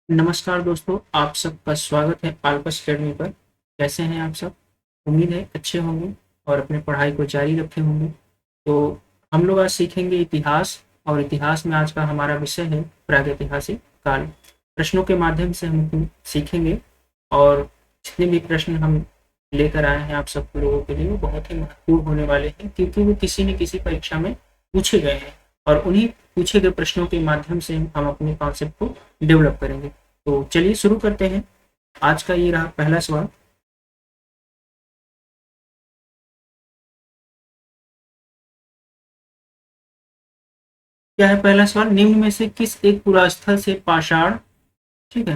नमस्कार दोस्तों, आप सबका स्वागत है आल्पस अकेडमी पर। कैसे हैं आप सब? उम्मीद है अच्छे होंगे और अपने पढ़ाई को जारी रखे होंगे। तो हम लोग आज सीखेंगे इतिहास, और इतिहास में आज का हमारा विषय है प्रागैतिहासिक काल। प्रश्नों के माध्यम से हम सीखेंगे, और जितने भी प्रश्न हम लेकर आए हैं आप सब लोगों के लिए वो बहुत ही महत्वपूर्ण होने वाले हैं, क्योंकि वो किसी न किसी परीक्षा में पूछे गए हैं। और उन्हीं पूछे गए प्रश्नों के माध्यम से हम अपने कॉन्सेप्ट को डेवलप करेंगे। तो चलिए शुरू करते हैं। आज का ये रहा पहला सवाल। क्या है पहला सवाल? निम्न में से किस एक पुरास्थल से पाषाण, ठीक है,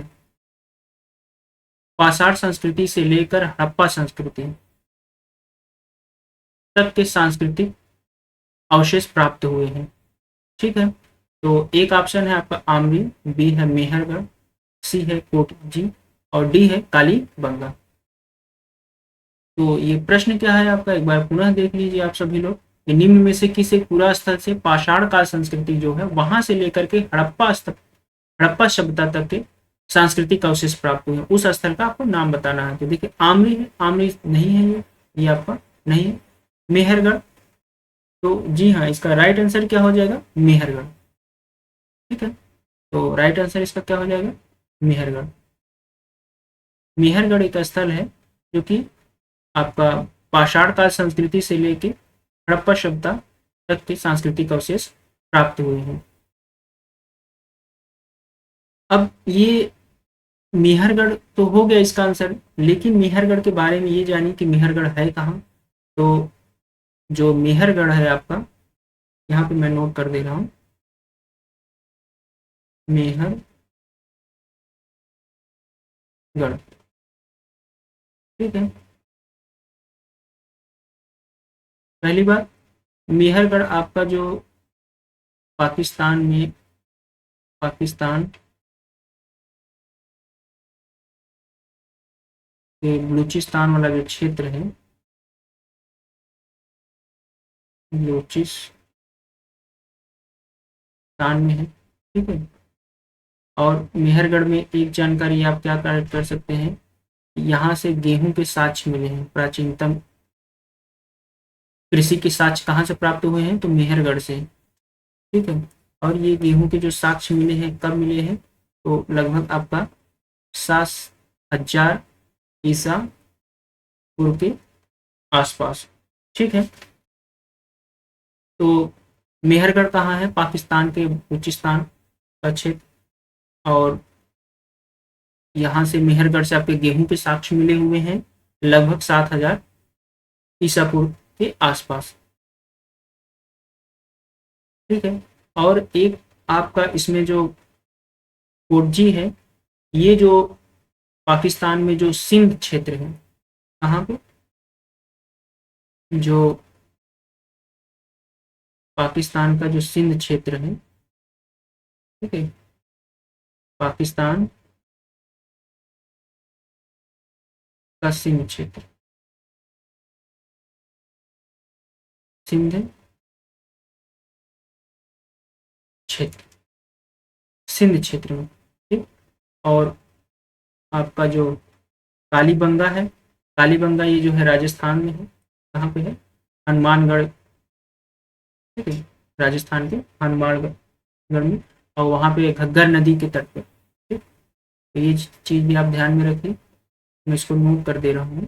पाषाण संस्कृति से लेकर हड़प्पा संस्कृति तक के सांस्कृतिक अवशेष प्राप्त हुए हैं? ठीक है। तो एक ऑप्शन है आपका आमरी, बी है मेहरगढ़, सी है कोटजी, और डी है कालीबंगा। तो ये प्रश्न क्या है आपका, एक बार पुनः देख लीजिए आप सभी लोग कि निम्न में से किस एक पूरा स्थल से पाषाण काल संस्कृति जो है वहां से लेकर के हड़प्पा सभ्यता तक के सांस्कृतिक अवशेष प्राप्त हुए हैं, उस स्थल का आपको नाम बताना है। तो देखिए आमरी है, आमरी नहीं है, ये आपका नहीं है। मेहरगढ़, तो जी हाँ, इसका राइट आंसर क्या हो जाएगा? मेहरगढ़। ठीक है, तो राइट आंसर इसका क्या हो जाएगा? मेहरगढ़। मेहरगढ़ एक स्थल है जो कि आपका पाषाण काल संस्कृति से लेके हड़प्पा सभ्यता तक के सांस्कृतिक अवशेष प्राप्त हुए हैं। अब ये मेहरगढ़ तो हो गया इसका आंसर, लेकिन मेहरगढ़ के बारे में ये जानिए कि मेहरगढ़ है कहाँ। तो जो मेहरगढ़ है आपका, यहाँ पे मैं नोट कर दे रहा हूँ, मेहरगढ़। ठीक है, पहली बात, मेहरगढ़ आपका जो पाकिस्तान में, पाकिस्तान के बलूचिस्तान वाला जो क्षेत्र है, बलूचिस्तान में है। ठीक है, और मेहरगढ़ में एक जानकारी आप क्या कर सकते हैं, यहाँ से गेहूं के साक्ष्य मिले हैं। प्राचीनतम कृषि के साक्ष्य कहाँ से प्राप्त हुए हैं? तो मेहरगढ़ से। ठीक है, और ये गेहूं के जो साक्ष्य मिले हैं कब मिले हैं? तो लगभग आपका 7,000 ईसा पूर्व के आसपास। ठीक है, तो मेहरगढ़ कहाँ है? पाकिस्तान के बलूचिस्तान का क्षेत्र। और यहाँ से मेहरगढ़ से आपके गेहूं के साक्ष्य मिले हुए हैं लगभग 7,000 ईसा पूर्व के आसपास। ठीक है, और एक आपका इसमें जो कोटजी है, ये जो पाकिस्तान में जो सिंध क्षेत्र है, कहाँ पे, जो पाकिस्तान का जो सिंध क्षेत्र है, ठीक है, पाकिस्तान का सिंध क्षेत्र, सिंध क्षेत्र, सिंध क्षेत्र में। ठीक, और आपका जो कालीबंगा है, कालीबंगा ये जो है राजस्थान में है। कहाँ पे है? हनुमानगढ़। ठीक है, राजस्थान के हनुमानगढ़ में, और वहाँ पे घग्गर नदी के तट पे। ठीक, तो ये चीज़ भी आप ध्यान में रखें, मैं इसको नोट कर दे रहा हूँ।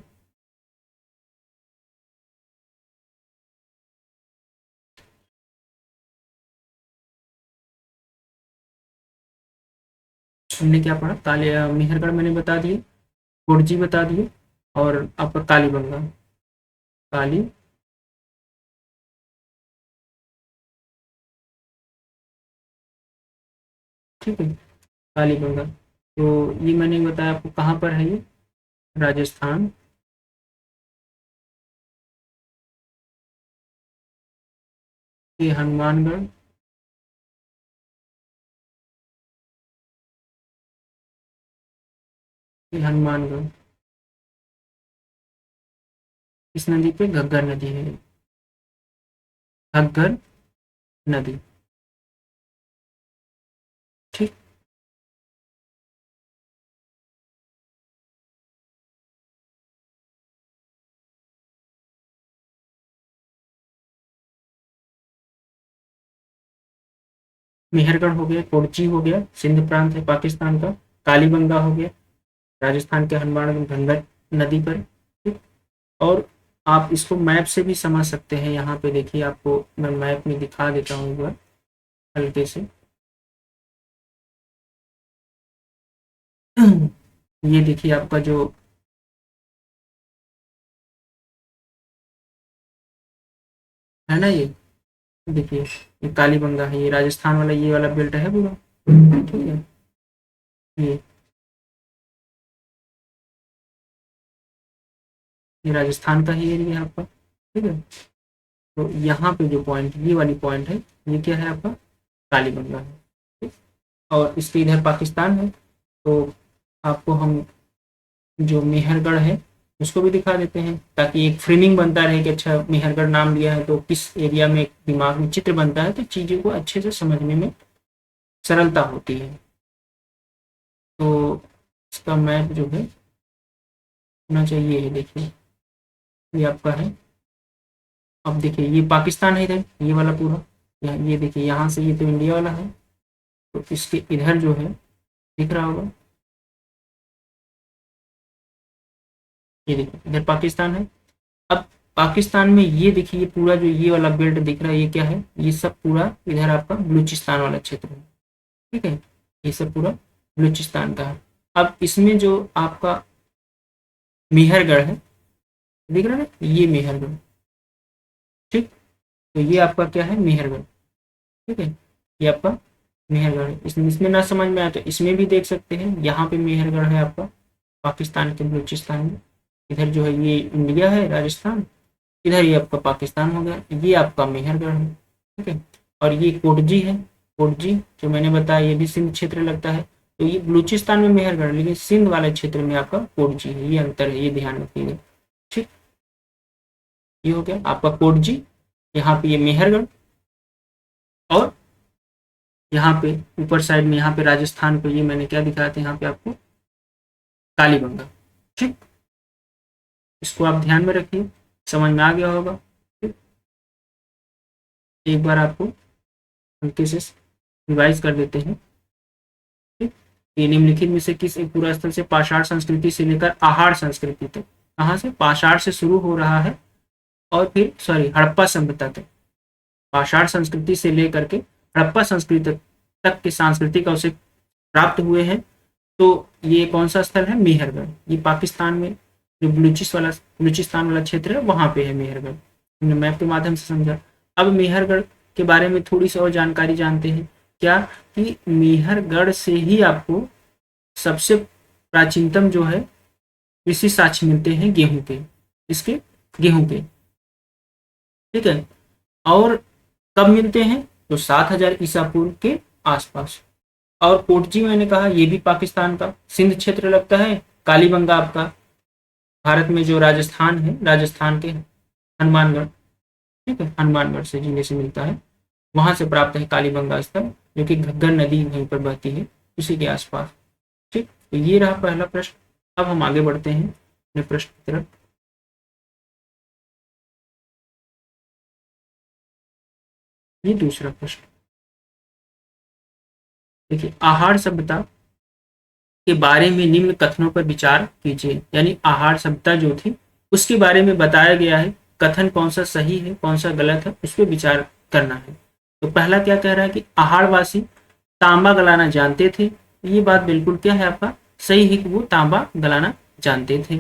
हमने क्या पढ़ा? काले मेहरगढ़ मैंने बता दिए, गुरजी बता दिए, और आपका कालीबंगा, काली, ठीक है, कालीबंगा। तो ये मैंने बताया आपको कहाँ पर है, ये राजस्थान के हनुमानगढ़, के हनुमानगढ़, इस नदी पे घग्गर नदी है, घग्गर नदी। ठीक, मेहरगढ़ हो गया, कोडची हो गया, सिंध प्रांत है पाकिस्तान का, कालीबंगा हो गया राजस्थान के हनुमान गंगा नदी पर। ठीक। और आप इसको मैप से भी समझ सकते हैं, यहाँ पे देखिए आपको मैं मैप में दिखा देता हूँ एक बार हल्के से। ये देखिए आपका जो है ना, ये देखिए ये कालीबंगा है, ये राजस्थान वाला ये वाला बेल्ट है पूरा। ठीक है। ये ये राजस्थान का ही एरिया है आपका। ठीक है। तो यहाँ पे जो पॉइंट, ये वाली पॉइंट है, ये क्या है आपका, कालीबंगा है। ठीक। और इसके इधर पाकिस्तान है। तो आपको हम जो मेहरगढ़ है उसको भी दिखा देते हैं, ताकि एक फ्रेमिंग बनता रहे कि अच्छा मेहरगढ़ नाम लिया है तो किस एरिया में, एक दिमाग में चित्र बनता है, तो चीज़ों को अच्छे से समझने में सरलता होती है। तो इसका मैप जो है होना चाहिए, ये देखिए ये आपका है। अब देखिए ये पाकिस्तान है इधर, ये वाला पूरा, ये देखिए यहाँ से, ये तो इंडिया वाला है, तो इसके इधर जो है दिख रहा होगा, ये देखिए इधर पाकिस्तान है। अब पाकिस्तान में ये देखिए, ये पूरा जो ये वाला बेल्ट दिख रहा है, ये क्या है, ये सब पूरा इधर आपका बलूचिस्तान वाला क्षेत्र है। ठीक है। ये सब पूरा बलूचिस्तान का है। अब इसमें जो आपका मेहरगढ़ है, दिख रहा है ना, ये मेहरगढ़। ठीक। तो ये आपका क्या है, मेहरगढ़। ठीक है। ये आपका मेहरगढ़ है। इसमें ना समझ में आया तो इसमें भी देख सकते हैं, यहाँ पे मेहरगढ़ है आपका पाकिस्तान के बलूचिस्तान में। इधर जो है ये इंडिया है राजस्थान, इधर ये आपका पाकिस्तान हो गया, ये आपका मेहरगढ़ है। ठीक है। और ये कोटजी है, कोटजी जो मैंने बताया ये भी सिंध क्षेत्र लगता है। तो ये बलूचिस्तान में मेहरगढ़, लेकिन सिंध वाले क्षेत्र में आपका कोटजी है, ये अंतर है, ये ध्यान रखिएगा। ठीक। ये हो गया आपका कोटजी, यहाँ पे ये मेहरगढ़, और यहाँ पे ऊपर साइड में यहाँ पे राजस्थान पे ये मैंने क्या दिखाया था यहाँ पे आपको, कालीबंगा। ठीक। इसको आप ध्यान में रखिए, समझ में आ गया होगा। ठीक। एक बार आपको हल्के से रिवाइज कर देते हैं। ठीक। ये निम्नलिखित में से किस एक पूरा स्थल से पाषाण संस्कृति से लेकर आहार संस्कृति तक, कहाँ से, पाषाण से शुरू हो रहा है और फिर सॉरी हड़प्पा सभ्यता तक, पाषाण संस्कृति से लेकर के हड़प्पा संस्कृति तक के सांस्कृतिक अवशेष प्राप्त हुए हैं। तो ये कौन सा स्थल है, मेहरगढ़। ये पाकिस्तान में जो बलूचिस्तान वाला क्षेत्र है वहां पे है मेहरगढ़। हमने मैप के माध्यम से समझा। अब मेहरगढ़ के बारे में थोड़ी सी और जानकारी जानते हैं, क्या कि मेहरगढ़ से ही आपको सबसे प्राचीनतम जो है कृषि साक्ष्य मिलते हैं गेहूं के, इसके गेहूं के। ठीक है। और कब मिलते हैं, तो 7000 ईसा पूर्व के आसपास। और कोटची मैंने कहा ये भी पाकिस्तान का सिंध क्षेत्र लगता है। कालीबंगा आपका भारत में जो राजस्थान है, राजस्थान के हनुमानगढ़, ठीक है, हनुमानगढ़ से जिले से मिलता है, वहां से प्राप्त है कालीबंगा स्थल, जो कि घग्गर नदी वहीं पर बहती है उसी के आसपास। ठीक। तो ये रहा पहला प्रश्न। अब हम आगे बढ़ते हैं अपने प्रश्न की तरफ। ये दूसरा प्रश्न देखिए, आहार सभ्यता के बारे में निम्न कथनों पर विचार कीजिए। यानी आहार सभ्यता जो थी उसके बारे में बताया गया है, कथन कौन सा सही है कौन सा गलत है उस पर विचार करना है। तो पहला क्या कह रहा है कि आहारवासी तांबा गलाना जानते थे। ये बात बिल्कुल क्या है आपका, सही है कि वो तांबा गलाना जानते थे।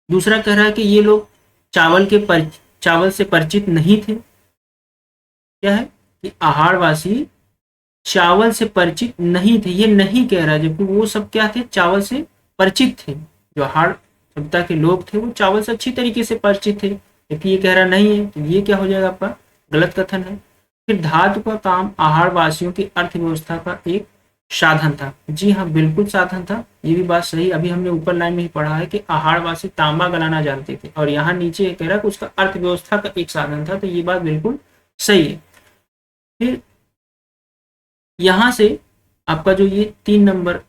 दूसरा कह रहा है कि ये लोग चावल से परिचित नहीं थे। क्या है कि आहारवासी चावल से परिचित नहीं थे, ये नहीं कह रहा, जबकि वो सब क्या थे, चावल से परिचित थे। जो आहार सभ्यता के लोग थे वो चावल से अच्छी तरीके से परिचित थे, जबकि ये कह रहा नहीं है। तो ये क्या हो जाएगा आपका, गलत कथन है। फिर धातु का काम आहार वासियों की अर्थव्यवस्था का एक साधन था। जी हाँ, बिल्कुल साधन था, ये भी बात सही। अभी हमने ऊपर लाइन में ही पढ़ा है कि आहारवासी तांबा गलाना जानते थे, और यहाँ नीचे कह रहा है कि उसका अर्थव्यवस्था का एक साधन था। तो ये बात बिल्कुल सही है। फिर यहाँ से आपका जो ये 3 नंबर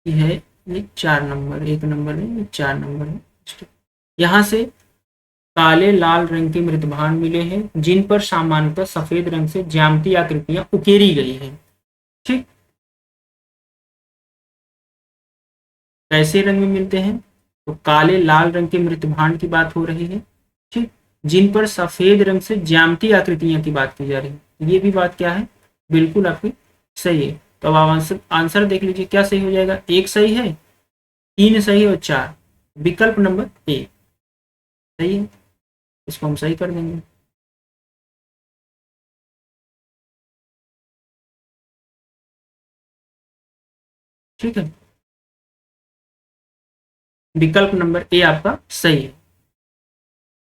है, ये 4 नंबर, 1 नंबर है, ये 4 नंबर है। यहाँ से काले लाल रंग के मृतभांड मिले हैं, जिन पर सामान्यतः सफेद रंग से ज्यामितीय आकृतियां उकेरी गई हैं। ठीक, कैसे रंग में मिलते हैं, तो काले लाल रंग के मृतभांड की बात हो रही है। ठीक, जिन पर सफेद रंग से ज्यामितीय आकृतियां की बात की जा रही है, ये भी बात क्या है, बिल्कुल आपकी सही है। तो अब आप आंसर आंसर देख लीजिए, क्या सही हो जाएगा, एक सही है, तीन सही है और चार, विकल्प नंबर ए सही है, इसको हम सही कर देंगे। ठीक है, विकल्प नंबर ए आपका सही है।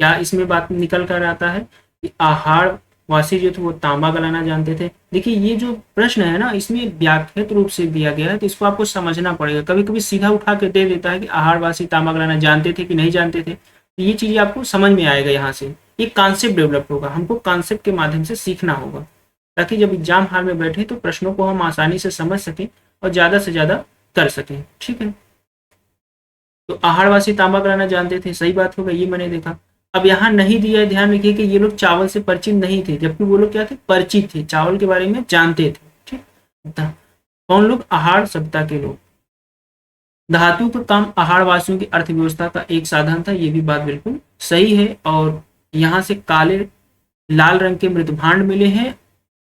क्या इसमें बात निकल कर आता है कि आहार वासी जो थे वो तांबा गलाना जानते थे। देखिए ये जो प्रश्न है ना, इसमें व्याख्यात रूप से दिया गया है, तो इसको आपको समझना पड़ेगा। कभी कभी सीधा उठा के दे देता है कि आहार वासी तांबा गलाना जानते थे कि नहीं जानते थे, तो ये चीज़ आपको समझ में आएगा। यहाँ से एक कॉन्सेप्ट डेवलप होगा, हमको कॉन्सेप्ट के माध्यम से सीखना होगा, ताकि जब एग्जाम हॉल में बैठे तो प्रश्नों को हम आसानी से समझ सकें और ज़्यादा से ज़्यादा कर सकें। ठीक है, तो आहारवासी तांबा गलाना जानते थे, सही बात होगा, ये मैंने देखा। अब यहाँ नहीं दिया है, ध्यान रखिए कि ये लोग चावल से परिचित नहीं थे, जबकि वो लोग क्या थे, परिचित थे, चावल के बारे में जानते थे। ठीक, कौन लोग, आहार सप्ताह के लोग। धातु का काम आहारवासियों की अर्थव्यवस्था का एक साधन था, ये भी बात बिल्कुल सही है। और यहाँ से काले लाल रंग के मृतभांड मिले हैं,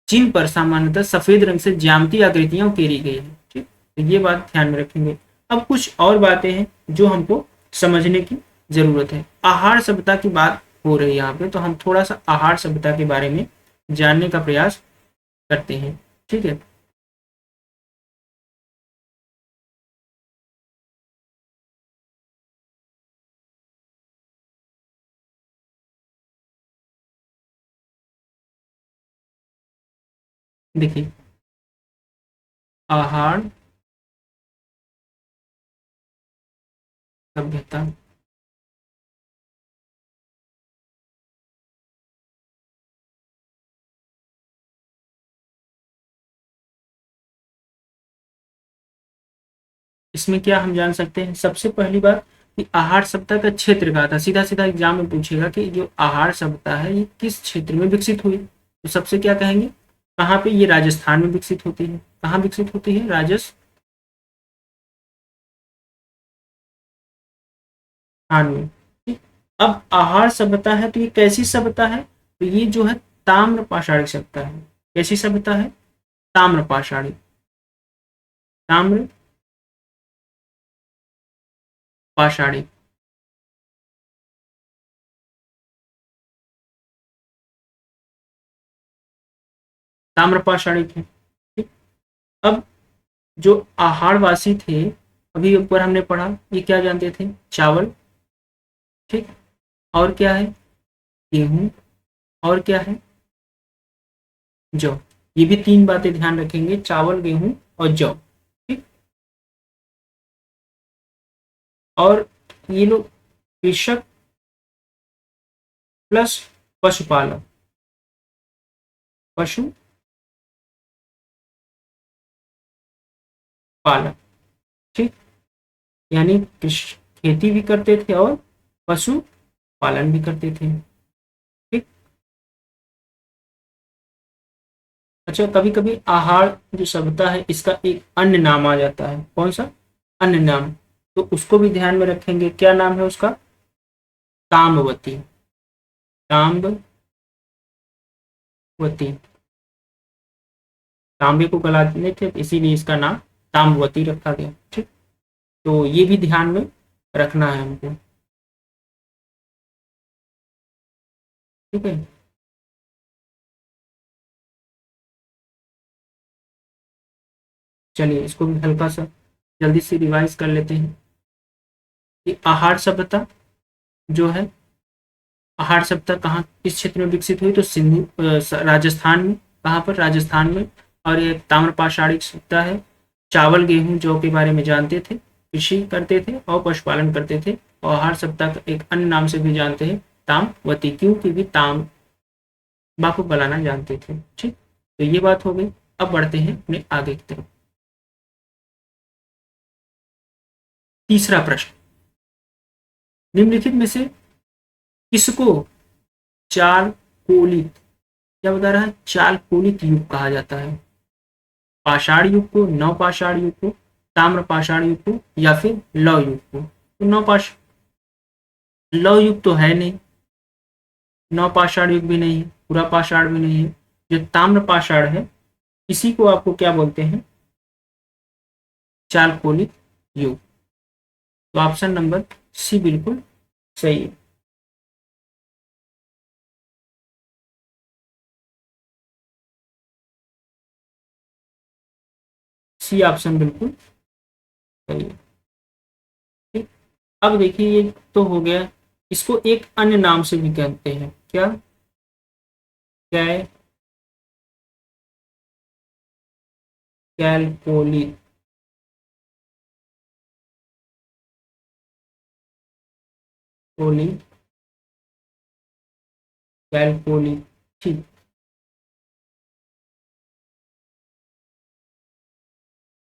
जिन पर सामान्यतः सफेद रंग से ज्यामितीय आकृतियां उकेरी गई है। ठीक, तो ये बात ध्यान में रखेंगे। अब कुछ और बातें हैं जो हमको समझने की जरूरत है। आहार सभ्यता की बात हो रही है यहाँ पे, तो हम थोड़ा सा आहार सभ्यता के बारे में जानने का प्रयास करते हैं। ठीक है, देखिए आहार सभ्यता, इसमें क्या हम जान सकते हैं, सबसे पहली बात कि आहार सभ्यता का क्षेत्र का था। सीधा सीधा एग्जाम में पूछेगा कि जो आहार सभ्यता है ये किस क्षेत्र में विकसित हुई, तो सबसे क्या कहेंगे, कहाँ पे, ये राजस्थान में विकसित होती है। कहाँ विकसित होती है, राजस्थान में। ठीक? अब आहार सभ्यता है तो ये कैसी सभ्यता है, तो ये जो है ताम्र पाषाणी सभ्यता है। कैसी सभ्यता है, ताम्र पाषाणी, ताम्र पाषाणी। ताम्र पाषाणी थे। ठीक? अब जो आहारवासी थे, अभी ऊपर हमने पढ़ा, ये क्या जानते थे, चावल। ठीक, और क्या है, गेहूं, और क्या है, जौ। ये भी तीन बातें ध्यान रखेंगे, चावल, गेहूं और जौ। ठीक, और ये लोग कृषक प्लस पशुपालक, पशुपालक, ठीक, यानी खेती भी करते थे और पशु पालन भी करते थे। ठीक, अच्छा, कभी कभी आहार जो सभ्यता है इसका एक अन्य नाम आ जाता है, कौन सा, अन्य नाम, तो उसको भी ध्यान में रखेंगे, क्या नाम है उसका, कामवती, कामवती, तांबे को गलाते थे, इसीलिए इसका नाम ताम्रवती रखा गया। ठीक, तो ये भी ध्यान में रखना है हमको। ठीक है, चलिए इसको भी हल्का सा जल्दी से रिवाइज कर लेते हैं कि आहार सभ्यता जो है, आहार सभ्यता कहाँ किस क्षेत्र में विकसित हुई, तो सिंधु राजस्थान में। कहाँ पर, राजस्थान में। और ये ताम्रपाषाणी सभ्यता है, चावल गेहूं जौ के बारे में जानते थे, कृषि करते थे और पशुपालन करते थे। और आहार सभ्यता का एक अन्य नाम से भी जानते हैं, ताम्रवती, क्योंकि भी तांबा को गलाना जानते थे। ठीक, तो ये बात हो गई। अब बढ़ते हैं अपने आगे की तरफ। तीसरा प्रश्न, निम्नलिखित में से किसको चार कोलित, क्या बता रहा है, चार कोलित युग कहा जाता है। पाषाण युग को, नवपाषाण युग को, ताम्र पाषाण युग को, या फिर लौह युग को। तो लौह युग तो है नहीं, नवपाषाण युग भी नहीं है, पूरा पाषाण भी नहीं है। जो ताम्र पाषाण है इसी को आपको क्या बोलते हैं, चालकोलिक युग। तो ऑप्शन नंबर सी बिल्कुल सही है। सी ऑप्शन बिल्कुल सही है। ठीक, अब देखिए ये तो हो गया, इसको एक अन्य नाम से भी कहते हैं, क्या? क्या? कैलकोलिक, कोलिक, कैलकोलिक। ठीक,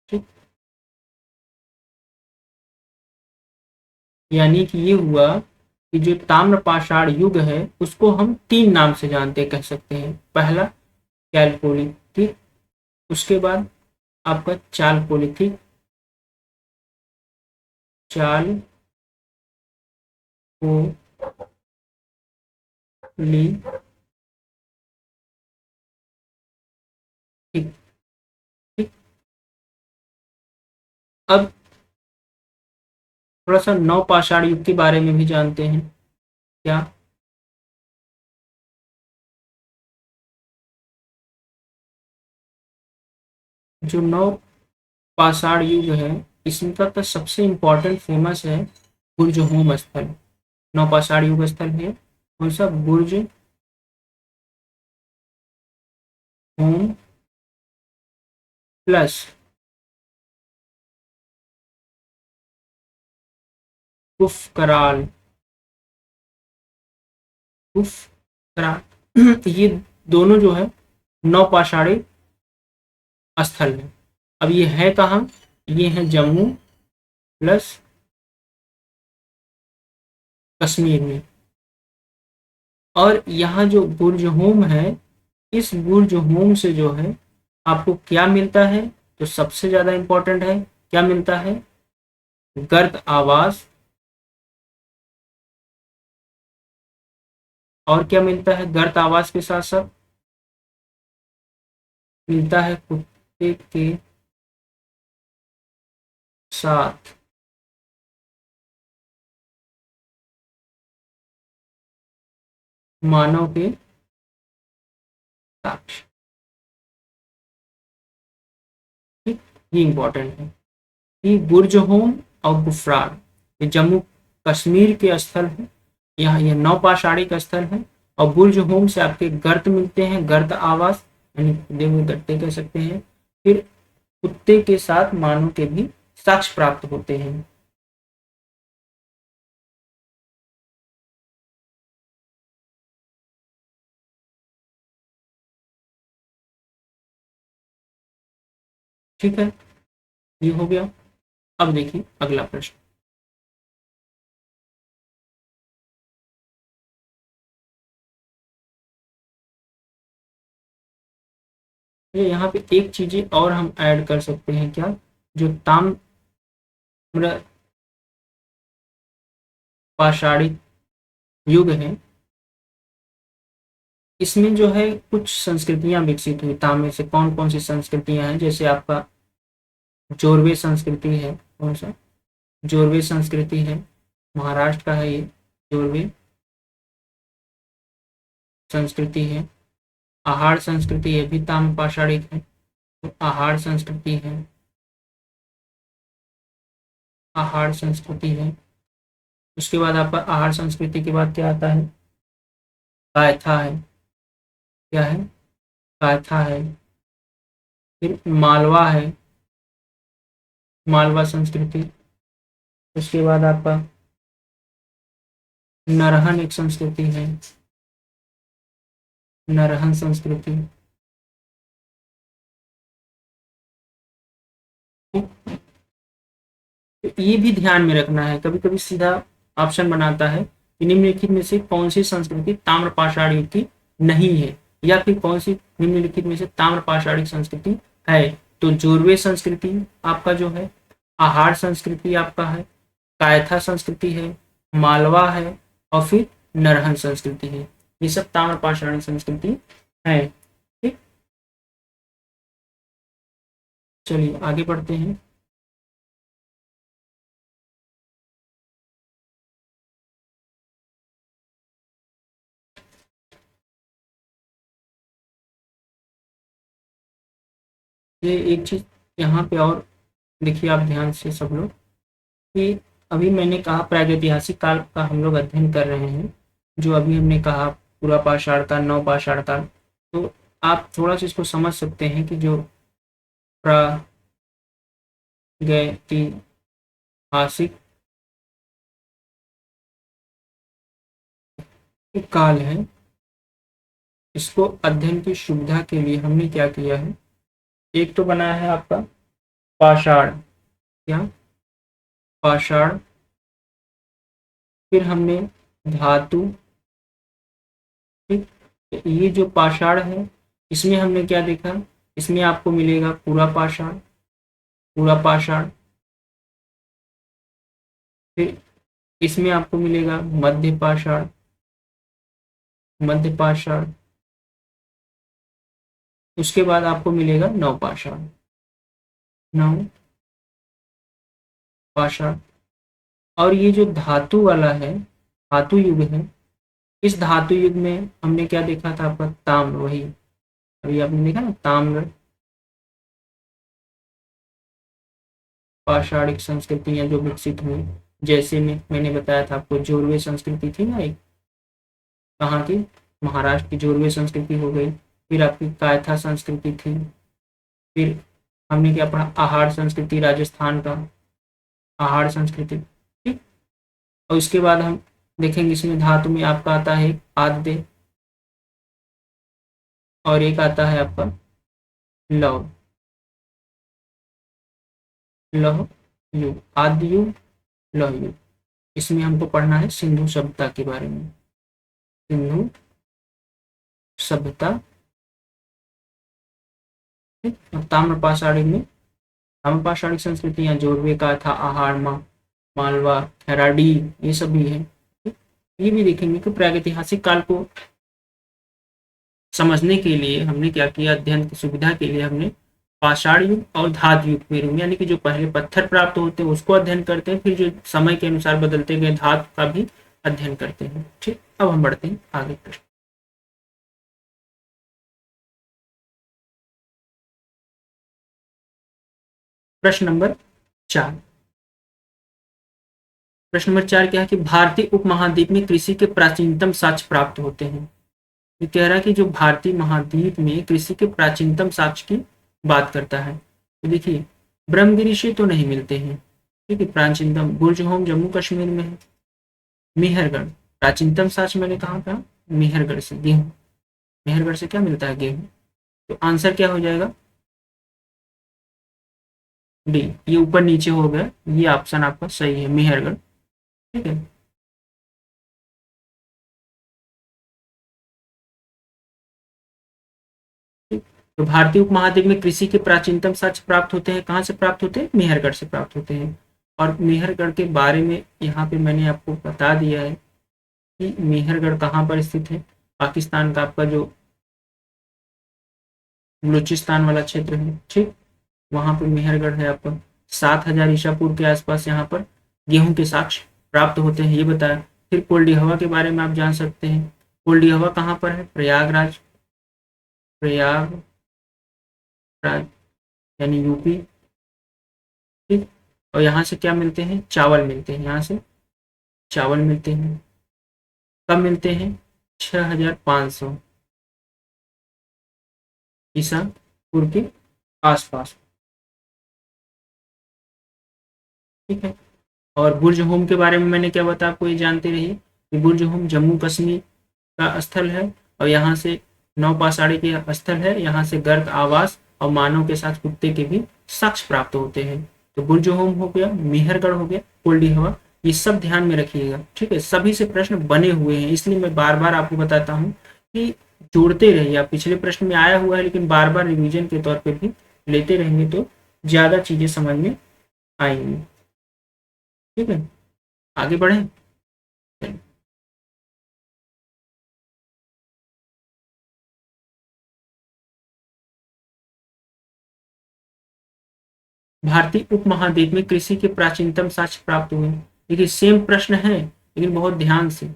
ठीक, यानी कि ये हुआ कि जो ताम्रपाषाण युग है उसको हम तीन नाम से जानते कह सकते हैं। पहला कैलकोलिक, ठीक, उसके बाद आपका चालकोलिक, ठीक, चाल को ली, ठीक, ठीक। अब थोड़ा सा नवपाषाण युग के बारे में भी जानते हैं, क्या? जो नवपाषाण युग है इसका तो सबसे इम्पोर्टेंट फेमस है बुर्ज होम स्थल। नवपाषाण युग स्थल है कौन सा? बुर्ज होम प्लस कुफ कराल, कुफ कराल ये दोनों जो है नवपाषाणी स्थल है। अब ये है कहाँ? ये है जम्मू प्लस कश्मीर में। और यहाँ जो बुर्ज होम है, इस बुर्ज होम से जो है आपको क्या मिलता है? तो सबसे ज्यादा इंपॉर्टेंट है, क्या मिलता है? गर्द आवास। और क्या मिलता है गर्द आवास के साथ साथ? मिलता है कुत्ते के साथ मानव के साक्ष्य। ठीक, ये इंपॉर्टेंट है कि बुर्ज होम और गुफरान ये जम्मू कश्मीर के स्थल है, यहाँ ये नौपाषाणिक स्थल है। और बुर्ज होम से आपके गर्त मिलते हैं, गर्त आवास यानी खुदे हुए गट्टे कह सकते हैं। फिर कुत्ते के साथ मानव के भी साक्ष्य प्राप्त होते हैं। ठीक है, ये हो गया। अब देखिए अगला प्रश्न। ये यहाँ पे एक चीजें और हम ऐड कर सकते हैं, क्या? जो ताम्र पाषाणिक युग है इसमें जो है कुछ संस्कृतियां विकसित हुई। तांबे से कौन कौन सी संस्कृतियां हैं? जैसे आपका जोरवे संस्कृति है, कौन सा? जोरवे संस्कृति है, महाराष्ट्र का है ये जोरवे संस्कृति है। आहार संस्कृति ये भी ताम्र पाषाणिक है, तो आहार संस्कृति है, आहार संस्कृति है। उसके बाद आपका आहार संस्कृति के बाद क्या आता है? कायथा है, क्या है? कायथा है। फिर मालवा है, मालवा संस्कृति। उसके बाद आपका नरहन एक संस्कृति है, नरहन संस्कृति। तो ये भी ध्यान में रखना है, कभी कभी सीधा ऑप्शन बनाता है कि निम्नलिखित में से कौन सी संस्कृति ताम्र पाषाण युग की नहीं है, या फिर कौन सी निम्नलिखित में से ताम्र पाषाणिक संस्कृति है। तो जोरवे संस्कृति आपका जो है, आहार संस्कृति आपका है, कायथा संस्कृति है, मालवा है और फिर नरहन संस्कृति है। ये सब ताम्र पाषाणी संस्कृति है। ठीक, चलिए आगे बढ़ते हैं। ये एक चीज यहाँ पे और देखिए आप ध्यान से सब लोग, कि अभी मैंने कहा प्रागैतिहासिक काल का हम लोग अध्ययन कर रहे हैं, जो अभी हमने कहा पूरा पाषाण काल, नव पाषाण काल। तो आप थोड़ा सा इसको समझ सकते हैं कि जो प्रागैतिहासिक काल है, इसको अध्ययन की सुविधा के लिए हमने क्या किया है, एक तो बनाया है आपका पाषाण, क्या पाषाण, फिर हमने धातु। ठीक, ये जो पाषाण है इसमें हमने क्या देखा, इसमें आपको मिलेगा पूरा पाषाण, पूरा पाषाण, फिर इसमें आपको मिलेगा मध्य पाषाण, मध्य पाषाण, उसके बाद आपको मिलेगा नव पाषाण, नव पाषाण। और ये जो धातु वाला है, धातु युग है, इस धातु युग में हमने क्या देखा था आपका, ताम्र, वही अभी आपने देखा ना, ताम्र पाषाणिक संस्कृतियां जो विकसित हुई, जैसे में मैंने बताया था आपको जोरवे संस्कृति थी ना एक, कहाँ की, महाराष्ट्र की जोरवे संस्कृति हो गई, फिर आपकी कायथा संस्कृति थी, फिर हमने क्या पढ़ा, आहार संस्कृति, राजस्थान का आहार संस्कृति। ठीक, और इसके बाद हम देखेंगे इसमें धातु में आपका आता है आद्य, और एक आता है आपका लव, लौह युग, आद्य युग, लौह युग। इसमें हमको पढ़ना है सिंधु सभ्यता के बारे में, सिंधु सभ्यता। और ताम्र पाषाणी में, ताम्र पाषाणी संस्कृतियां जोरवे का था, आहार, मालवा, हेराडी, ये सब भी है। ये भी देखेंगे कि प्रागैतिहासिक काल को समझने के लिए हमने क्या किया, अध्ययन की सुविधा के लिए हमने पाषाण युग और धातु युग में, यानी कि जो पहले पत्थर प्राप्त होते हैं उसको अध्ययन करते हैं, फिर जो समय के अनुसार बदलते गए धातु का भी अध्ययन करते हैं। ठीक, अब हम बढ़ते हैं आगे प्रश्न। प्रश्न नंबर 4, प्रश्न नंबर 4 क्या है कि भारतीय उपमहाद्वीप में कृषि के प्राचीनतम साक्ष्य प्राप्त होते हैं। ये कह रहा है कि जो भारतीय महाद्वीप में कृषि के प्राचीनतम साक्ष्य की बात करता है। तो देखिए ब्रह्मगिरी से तो नहीं मिलते हैं, ठीक है, प्राचीनतम बुर्जहोम जम्मू कश्मीर में है, मेहरगढ़ प्राचीनतम साक्ष्य मैंने कहा था, मेहरगढ़ से गेहूं, मेहरगढ़ से क्या मिलता है, गेहूं। तो आंसर क्या हो जाएगा, डी, ये ऊपर नीचे हो गया, ये ऑप्शन आपका सही है, मेहरगढ़। ठीक है, तो भारतीय उपमहाद्वीप में कृषि के प्राचीनतम साक्ष्य प्राप्त होते हैं, कहाँ से प्राप्त होते हैं, मेहरगढ़ से प्राप्त होते हैं। और मेहरगढ़ के बारे में यहाँ पे मैंने आपको बता दिया है कि मेहरगढ़ कहाँ पर स्थित है, पाकिस्तान का आपका जो बलूचिस्तान वाला क्षेत्र है, ठीक, वहां पर मेहरगढ़ है आपका। 7000 ईसा पूर्व के आसपास यहाँ पर गेहूं के साक्ष्य प्राप्त होते हैं, ये बताया। फिर कोल्डी हवा के बारे में आप जान सकते हैं, कोल्डी हवा कहाँ पर है, प्रयागराज, प्रयागराज यानी यूपी। ठीक, और यहाँ से क्या मिलते हैं, चावल मिलते हैं, यहाँ से चावल मिलते हैं, कब मिलते हैं, 6500 ईसा पूर्व के आसपास। ठीक है, और बुर्ज होम के बारे में मैंने क्या बताया आपको, ये जानते रहिए कि बुर्ज होम जम्मू कश्मीर का स्थल है, और यहाँ से नौपाषाणी के स्थल है, यहाँ से गर्क आवास और मानव के साथ कुत्ते के भी साक्ष्य प्राप्त होते हैं। तो बुर्ज होम हो गया, मेहरगढ़ हो गया, कोल्डी हवा, ये सब ध्यान में रखिएगा। ठीक है, सभी से प्रश्न बने हुए हैं, इसलिए मैं बार बार आपको बताता हूँ कि जोड़ते रहिए। आप पिछले प्रश्न में आया हुआ है, लेकिन बार बार रिवीजन के तौर पर भी लेते रहेंगे तो ज़्यादा चीज़ें समझ में आएंगी। ठीक है, आगे बढ़ें। भारतीय उपमहाद्वीप में कृषि के प्राचीनतम साक्ष्य प्राप्त हुए। देखिए सेम प्रश्न है लेकिन बहुत ध्यान से।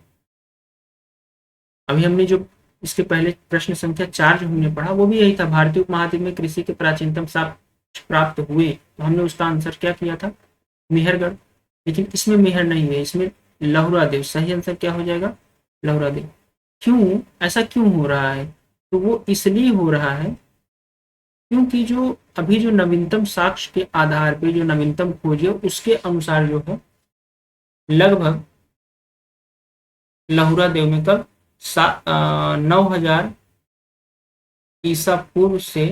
अभी हमने जो इसके पहले प्रश्न संख्या 4 जो हमने पढ़ा वो भी यही था, भारतीय उपमहाद्वीप में कृषि के प्राचीनतम साक्ष्य प्राप्त हुए, तो हमने उसका आंसर क्या किया था, मेहरगढ़। लेकिन इसमें मेहर नहीं है, इसमें लहुरा देव। सही आंसर क्या हो जाएगा, लहुरा देव। क्यों, ऐसा क्यों हो रहा है, तो वो इसलिए हो रहा है क्योंकि जो अभी जो नवीनतम साक्ष्य के आधार पे जो नवीनतम खोज है उसके अनुसार जो है लगभग लहुरा देव में कब 9,000 ईसा पूर्व से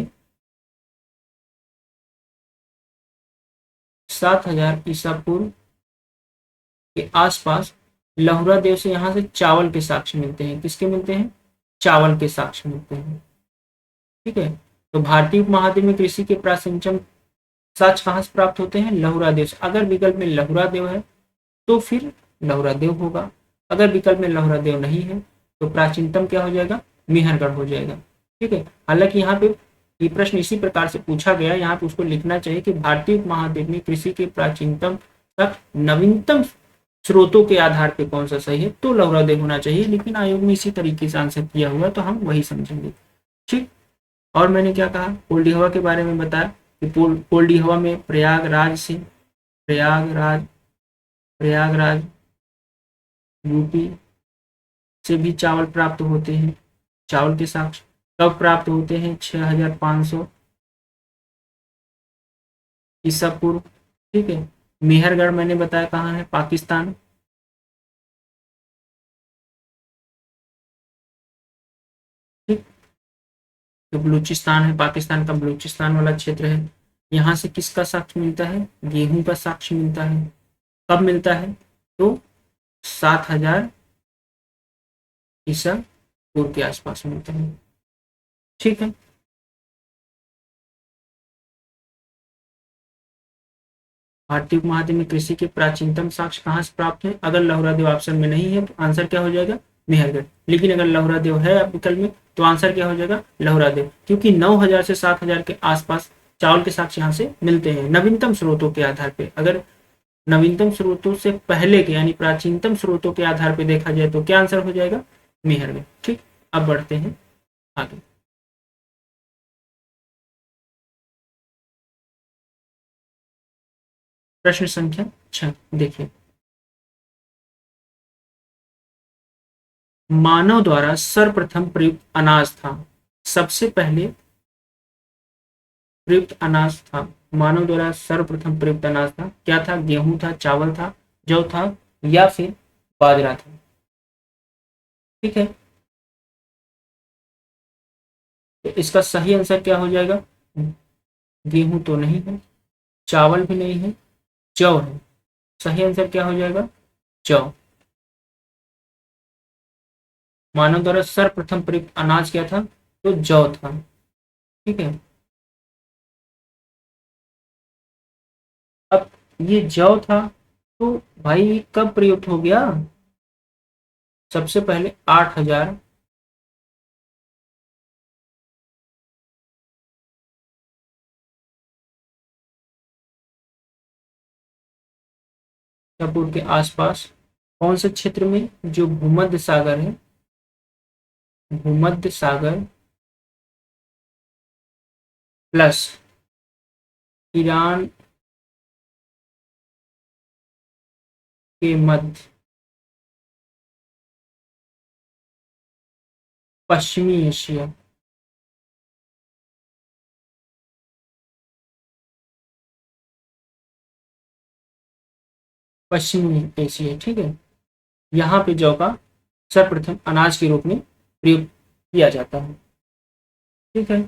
7,000 ईसा पूर्व के आसपास लहुरा देव से यहाँ से चावल के साक्ष्य मिलते हैं। किसके मिलते हैं, चावल के साक्ष्य मिलते हैं। ठीक है, तो भारतीय उपमहाद्वीप में कृषि के प्राचीनतम साक्ष्य कहाँ से प्राप्त होते हैं, लहुरा देव से। अगर विकल्प में लहुरा देव है तो फिर लहुरा देव होगा, अगर विकल्प में लहुरा देव नहीं है तो प्राचीनतम क्या हो जाएगा, मेहरगढ़ हो जाएगा। ठीक है, हालांकि यहाँ पे ये प्रश्न इसी प्रकार से पूछा गया, यहाँ पे उसको लिखना चाहिए कि भारतीय उपमहाद्वीप में कृषि के प्राचीनतम तक नवीनतम स्रोतों के आधार पे कौन सा सही है, तो लहुरा देव होना चाहिए। लेकिन आयोग ने इसी तरीके से आंसर किया हुआ तो हम वही समझेंगे। ठीक, और मैंने क्या कहा, पोल्डी हवा के बारे में बताया कि पोल्डी हवा में प्रयागराज प्रयागराज यूपी से भी चावल प्राप्त होते हैं। चावल के साक्ष्य कब प्राप्त होते हैं, 6,500 ईसा पूर्व। ठीक है, मेहरगढ़ मैंने बताया कहाँ है, पाकिस्तान। ठीक, तो बलूचिस्तान है, पाकिस्तान का बलूचिस्तान वाला क्षेत्र है। यहाँ से किसका साक्ष्य मिलता है, गेहूं का साक्ष्य मिलता है। कब मिलता है, तो 7,000 ईसा पूर्व के आसपास मिलता है। ठीक है, भारतीय उपमहाद्वीप में कृषि के प्राचीनतम साक्ष्य कहाँ से प्राप्त है, अगर लहुरा देव ऑप्शन में नहीं है तो आंसर क्या हो जाएगा, मेहरगढ़। लेकिन अगर लहुरा देव है विकल्प में तो आंसर क्या हो जाएगा, लहुरा देव, क्योंकि 9,000 से 7,000 के आसपास चावल के साक्ष्य यहाँ से मिलते हैं नवीनतम स्रोतों के आधार पर। अगर नवीनतम स्रोतों से पहले के यानी प्राचीनतम स्रोतों के आधार पर देखा जाए तो क्या आंसर हो जाएगा, मेहरगढ़। ठीक, अब बढ़ते हैं आगे। प्रश्न संख्या 6 देखिए, मानव द्वारा सर्वप्रथम प्रयुक्त अनाज था। सबसे पहले प्रयुक्त अनाज था, मानव द्वारा सर्वप्रथम प्रयुक्त अनाज था, क्या था, गेहूं था, चावल था, जौ था, या फिर बाजरा था। ठीक है, तो इसका सही आंसर क्या हो जाएगा, गेहूं तो नहीं है, चावल भी नहीं है, जौ है। सही आंसर क्या हो जाएगा, जौ। मानव द्वारा सर्वप्रथम प्रयुक्त अनाज क्या था, तो जौ था। ठीक है, अब ये जौ था तो भाई कब प्रयुक्त हो गया, सबसे पहले 8,000 पूर्व के आसपास, कौन से क्षेत्र में, जो भूमध्य सागर है, भूमध्य सागर प्लस ईरान के मध्य पश्चिमी एशिया, पश्चिमी एशिया। ठीक है, यहाँ पे जौ का सर्वप्रथम अनाज के रूप में प्रयोग किया जाता है। ठीक है,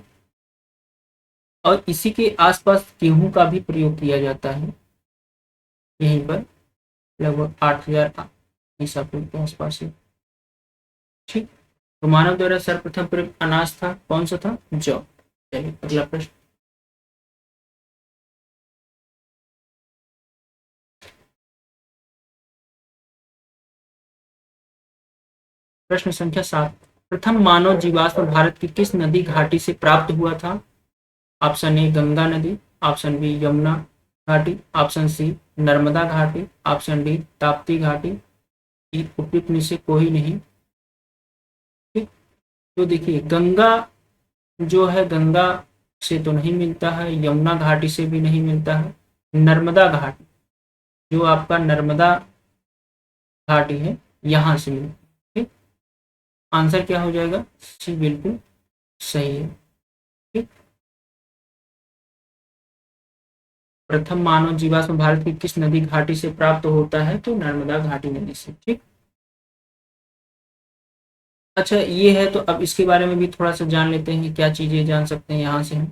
और इसी के आसपास गेहूं का भी प्रयोग किया जाता है, यहीं पर लगभग 8,000 ईसा पूर्व के आसपास है। ठीक, तो मानव द्वारा सर्वप्रथम प्रयुक्त अनाज था, कौन सा था, जौ। चलिए अगला प्रश्न। प्रश्न संख्या 7, प्रथम मानव जीवाश्म भारत की किस नदी घाटी से प्राप्त हुआ था? ऑप्शन ए गंगा नदी, ऑप्शन बी यमुना घाटी, ऑप्शन सी नर्मदा घाटी, ऑप्शन डी ताप्ती घाटी। उपयुक्त में से कोई नहीं। ठीक, तो देखिए गंगा जो है, गंगा से तो नहीं मिलता है, यमुना घाटी से भी नहीं मिलता है, नर्मदा घाटी जो आपका नर्मदा घाटी है यहाँ से मिलता है। ठीक, आंसर क्या हो जाएगा? सी बिल्कुल सही है। ठीक, प्रथम मानव जीवाश्म भारत की किस नदी घाटी से प्राप्त होता है? तो नर्मदा घाटी नदी से। ठीक, अच्छा ये है, तो अब इसके बारे में भी थोड़ा सा जान लेते हैं, क्या चीजें जान सकते हैं यहाँ से हम।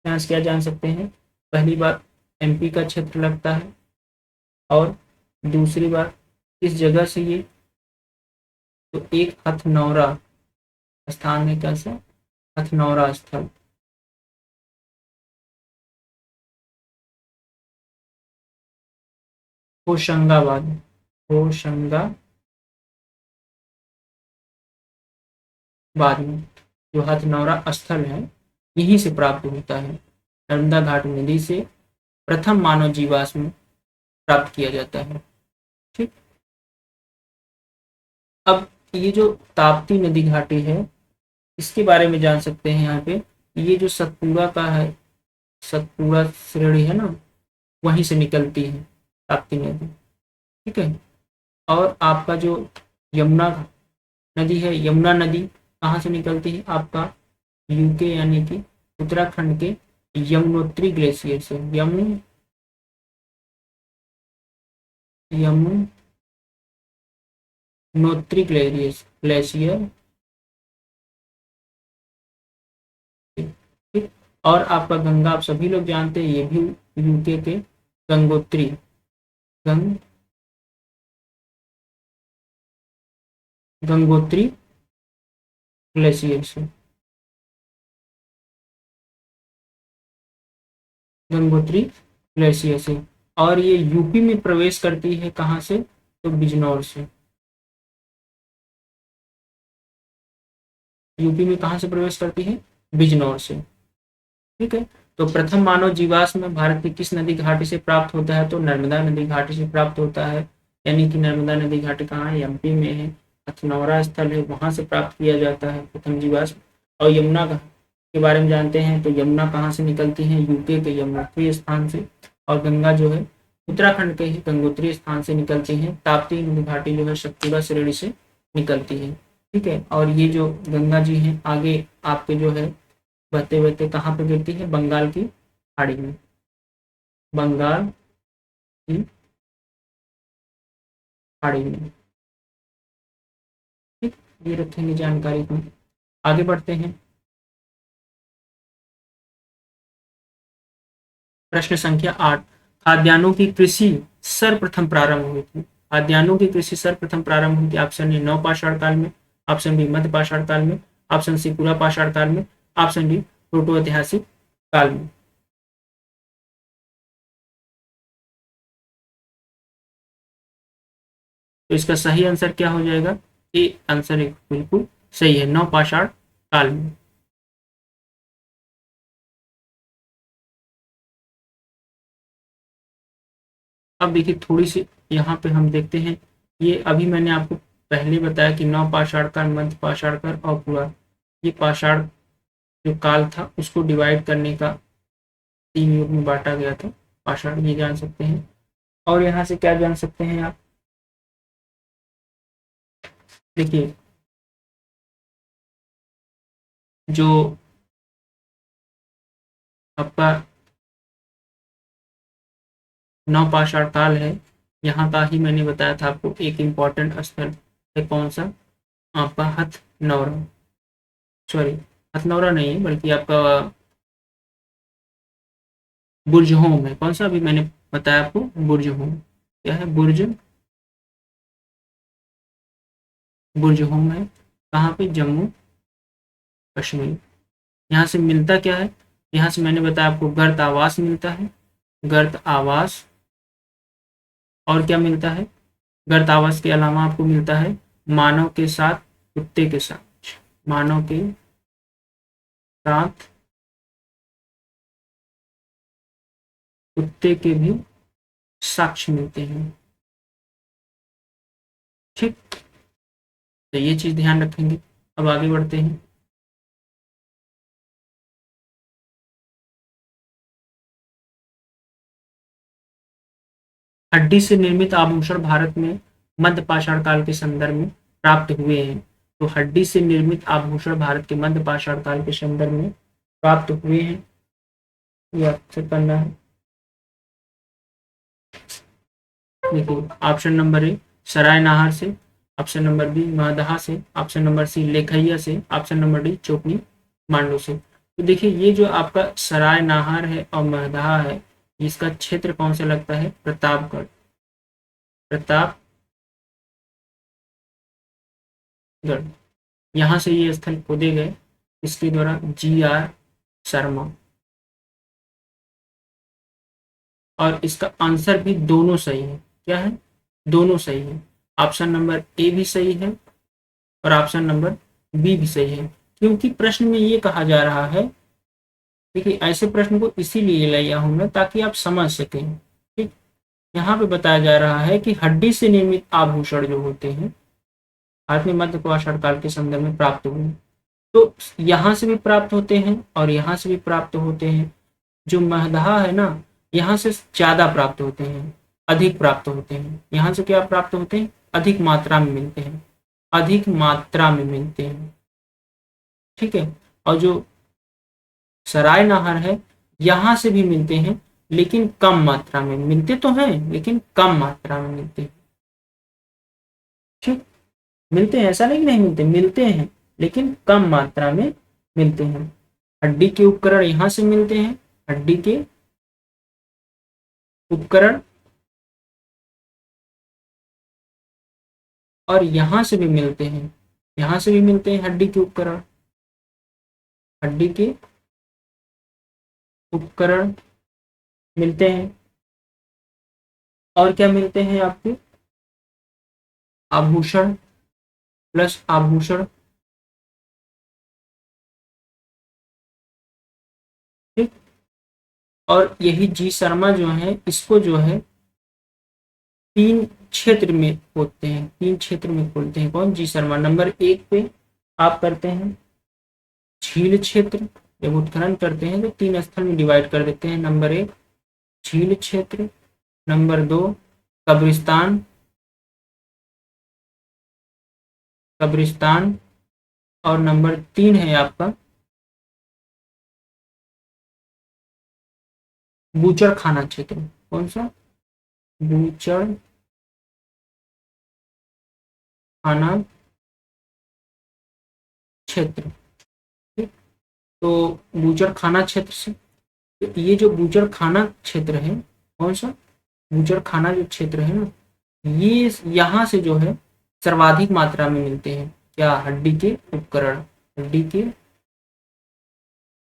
यहाँ से क्या जान सकते हैं? पहली बात, एमपी का क्षेत्र लगता है, और दूसरी बात इस जगह से ये, तो एक हथनौरा स्थान है, कैसा हथनौरा स्थल। होशंगाबाद, होशंगाबाद में जो हथनौरा स्थल है यहीं से प्राप्त होता है। नर्मदा घाट नदी से प्रथम मानव जीवाश्म प्राप्त किया जाता है। ठीक, अब ये जो ताप्ती नदी घाटी है इसके बारे में जान सकते हैं यहाँ पे। ये जो सतपुड़ा का है, सतपुड़ा श्रेणी है ना, वहीं से निकलती है ताप्ती नदी। ठीक है, और आपका जो यमुना नदी है, यमुना नदी कहाँ से निकलती है? आपका यूके यानी कि उत्तराखंड के यमुनोत्री ग्लेशियर से। यमुनोत्री ग्लेशियर। ठीक, और आपका गंगा आप सभी लोग जानते हैं, ये भी यूके के गंगोत्री, गंगोत्री ग्लेशियर से, गंगोत्री ग्लेशियर से। और ये यूपी में प्रवेश करती है कहाँ से? तो बिजनौर से। यूपी में कहाँ से प्रवेश करती है? बिजनौर से। ठीक है, तो प्रथम मानव जीवाश्म भारत की किस नदी घाटी से प्राप्त होता है? तो नर्मदा नदी घाटी से प्राप्त होता है, यानी कि नर्मदा नदी घाटी कहाँ है? एमपी में है, हथनौरा स्थल है, वहां से प्राप्त किया जाता है प्रथम जीवाश्म। और यमुना के बारे में जानते हैं, तो यमुना कहाँ से निकलती है? यूके के यमुनोत्री स्थान से। और गंगा जो है उत्तराखंड के ही गंगोत्री स्थान से निकलती है। ताप्ती नदी घाटी जो है सतपुड़ा श्रेणी से निकलती है। ठीक है, और ये जो गंगा जी हैं आगे आपके जो है बहते बहते कहाँ पे गिरती है? बंगाल की खाड़ी में, बंगाल की खाड़ी में। ठीक, ये रखेंगे जानकारी को। आगे बढ़ते हैं। प्रश्न संख्या 8, खाद्यान्नों की कृषि सर्वप्रथम प्रारंभ हुई थी। खाद्यान्नों की कृषि सर्वप्रथम प्रारंभ हुई थी। ऑप्शन ए नवपाषाण काल में, ऑप्शन बी मध्य पाषाण काल में, ऑप्शन सी पूरा पाषाण काल में, ऑप्शन डी प्रोटो ऐतिहासिक काल में। तो इसका सही आंसर क्या हो जाएगा? ए आंसर बिल्कुल सही है, नवपाषाण काल में। अब देखिए थोड़ी सी यहाँ पे हम देखते हैं, ये अभी मैंने आपको पहले बताया कि नवपाषाण काल, मध्य पाषाण काल और पूरा, ये पाषाण जो काल था उसको डिवाइड करने का 3 युग में बांटा गया था पाषाण, ये जान सकते हैं। और यहाँ से क्या जान सकते हैं आप? देखिए जो आपका नवपाषाण काल है, यहाँ का ही मैंने बताया था आपको एक इम्पॉर्टेंट स्थल है, कौन सा? आपका हथनौरा, सॉरी हथनौरा नहीं है बल्कि आपका बुर्ज होम है। कौन सा? अभी मैंने बताया आपको बुर्ज होम, क्या है? बुर्ज, बुर्ज होम है कहाँ पे? जम्मू कश्मीर। यहाँ से मिलता क्या है? यहाँ से मैंने बताया आपको गर्त आवास मिलता है, गर्त आवास। और क्या मिलता है? गर्त आवास के अलावा आपको मिलता है मानव के साथ कुत्ते के साथ, मानव के साथ कुत्ते के भी साक्ष्य मिलते हैं। ठीक, तो ये चीज ध्यान रखेंगे। अब आगे बढ़ते हैं। हड्डी से निर्मित आभूषण भारत में मध्य पाषाण काल के संदर्भ में प्राप्त हुए हैं। तो हड्डी से निर्मित आभूषण भारत के मध्य पाषाण काल के संदर्भ में प्राप्त हुए हैं, ये आपसे करना है। देखिए, ऑप्शन नंबर ए सराय नाहर से, ऑप्शन नंबर बी महदहा से, ऑप्शन नंबर सी लेखैया से, ऑप्शन नंबर डी चोपनी मांडो से। तो देखिए, ये जो आपका सराय नाहर है और महदहा है, इसका क्षेत्र कौन सा लगता है? प्रतापगढ़, प्रतापगढ़। यहाँ से ये स्थल खोदे गए, इसके द्वारा GR शर्मा। और इसका आंसर भी दोनों सही है। क्या है? दोनों सही है। ऑप्शन नंबर ए भी सही है और ऑप्शन नंबर बी भी सही है, क्योंकि प्रश्न में ये कहा जा रहा है, देखिए ऐसे प्रश्न को इसीलिए लाया हूं मैं ताकि आप समझ सकें। ठीक, यहाँ पे बताया जा रहा है कि हड्डी से निर्मित आभूषण जो होते हैं भारत में मध्य पाषाण काल के संदर्भ में प्राप्त हुए, तो यहाँ से भी प्राप्त होते हैं और यहाँ से भी प्राप्त होते हैं। जो महदहा है ना, यहाँ से ज्यादा प्राप्त होते हैं, अधिक प्राप्त होते हैं। यहाँ से क्या प्राप्त होते हैं? अधिक मात्रा में मिलते हैं, अधिक मात्रा में मिलते हैं। ठीक है, और जो सराय नाहर है, यहाँ से भी मिलते हैं लेकिन कम मात्रा में मिलते, तो हैं लेकिन कम मात्रा में मिलते हैं। ठीक, मिलते हैं, ऐसा नहीं कि नहीं मिलते, मिलते हैं लेकिन कम मात्रा में मिलते हैं। हड्डी के उपकरण यहाँ से मिलते हैं, हड्डी के उपकरण, और यहाँ से भी मिलते हैं, यहाँ से भी मिलते हैं हड्डी के उपकरण, हड्डी के उपकरण मिलते हैं। और क्या मिलते हैं आपके? आभूषण प्लस आभूषण। ठीक, और यही जी शर्मा जो है, इसको जो है तीन क्षेत्र में होते हैं, तीन क्षेत्र में खोलते हैं। कौन? जी शर्मा। नंबर 1 पे आप करते हैं झील क्षेत्र, जब उत्खनन करते हैं तो 3 स्थल में डिवाइड कर देते हैं। नंबर 1 झील क्षेत्र, नंबर 2 कब्रिस्तान, कब्रिस्तान, और नंबर 3 है आपका बूचड़ खाना क्षेत्र। कौन सा? बूचड़ खाना क्षेत्र। ठीक, तो बूचड़ खाना क्षेत्र से, तो ये जो बूचड़ खाना क्षेत्र है, कौन सा? बूचड़ खाना जो क्षेत्र है ना, ये यहाँ से जो है सर्वाधिक मात्रा में मिलते हैं। क्या? हड्डी के उपकरण, हड्डी के,